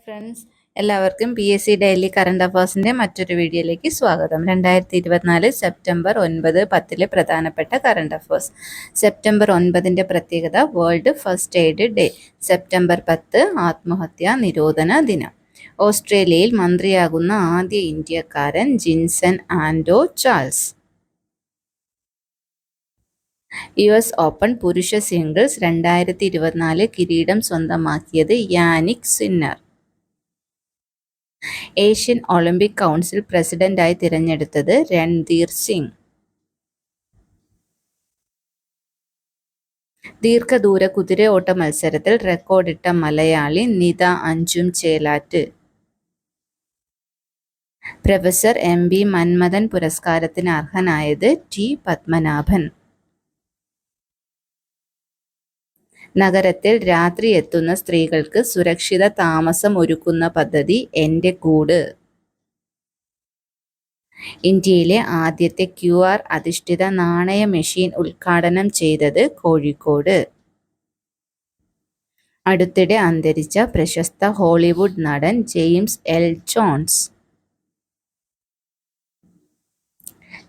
Friends, എല്ലാവർക്കും PSC daily current അഫയേഴ്സിൻ്റെ മറ്റൊരു വീഡിയോയിലേക്ക് സ്വാഗതം. 2024 സെപ്റ്റംബർ 9-10 പ്രധാനപ്പെട്ട കറണ്ട് അഫയേഴ്സ്. സെപ്റ്റംബർ 9 പ്രത്യേകത world first aid day. September 10 ആത്മഹത്യാ നിരോധന ദിനം. ഓസ്ട്രേലിയയിൽ മന്ത്രിയാകുന്ന ആദ്യ ഇന്ത്യക്കാരൻ ജിൻസൺ ആൻഡോ ചാൾസ്. US ഓപ്പൺ പുരുഷ സിംഗിൾസ് 2024 കിരീടം സ്വന്തമാക്കിയത് Jannik Sinner. Asian Olympic council പ്രസിഡന്റായി തിരഞ്ഞെടുത്തത് രൺധീർ സിംഗ്. ദീർഘദൂര കുതിരയോട്ട മത്സരത്തിൽ റെക്കോർഡിട്ട മലയാളി നിത അഞ്ജും ചേലാറ്റ്. പ്രൊഫസർ MB മന്മഥൻ പുരസ്കാരത്തിന് അർഹനായത് T പത്മനാഭൻ. നഗരത്തിൽ രാത്രി എത്തുന്ന സ്ത്രീകൾക്ക് സുരക്ഷിത താമസം ഒരുക്കുന്ന പദ്ധതി എൻ്റെ കൂട്. ഇന്ത്യയിലെ ആദ്യത്തെ QR അധിഷ്ഠിത നാണയ മെഷീൻ ഉദ്ഘാടനം ചെയ്തത് കോഴിക്കോട്. അടുത്തിടെ അന്തരിച്ച പ്രശസ്ത ഹോളിവുഡ് നടൻ ജെയിംസ് L. ജോൺസ്.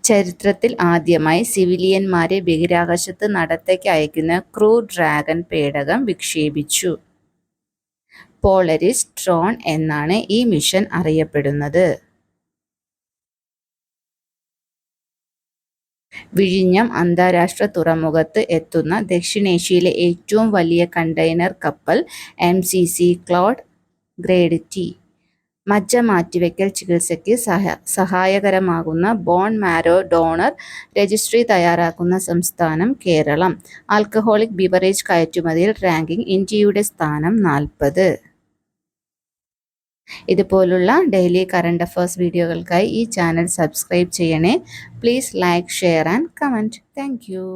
ചരിത്രത്തിൽ ആദ്യമായി സിവിലിയന്മാരെ ബഹിരാകാശത്ത് നടത്തേക്ക് അയക്കുന്ന ക്രൂ ഡ്രാഗൺ പേടകം വിക്ഷേപിച്ചു. പോളരിസ് ട്രോൺ എന്നാണ് ഈ മിഷൻ അറിയപ്പെടുന്നത്. വിഴിഞ്ഞം അന്താരാഷ്ട്ര തുറമുഖത്ത് എത്തുന്ന ദക്ഷിണേഷ്യയിലെ ഏറ്റവും വലിയ കണ്ടെയ്നർ കപ്പൽ MCC ക്ലോഡ് ഗ്രേഡ് T. മജ്ജ മാറ്റിവെക്കൽ ചികിത്സയ്ക്ക് സഹായകരമാകുന്ന ബോൺ മാരോ ഡോണർ രജിസ്ട്രി തയ്യാറാക്കുന്ന സംസ്ഥാനം കേരളം. ആൽക്കഹോളിക് ബിവറേജ് കയറ്റുമതിയിൽ റാങ്കിംഗ് ഇന്ത്യയുടെ സ്ഥാനം 40. ഇതുപോലുള്ള ഡെയിലി കറണ്ട് അഫയേഴ്സ് വീഡിയോകൾക്കായി ഈ ചാനൽ സബ്സ്ക്രൈബ് ചെയ്യണേ. Please like, share and comment. Thank you.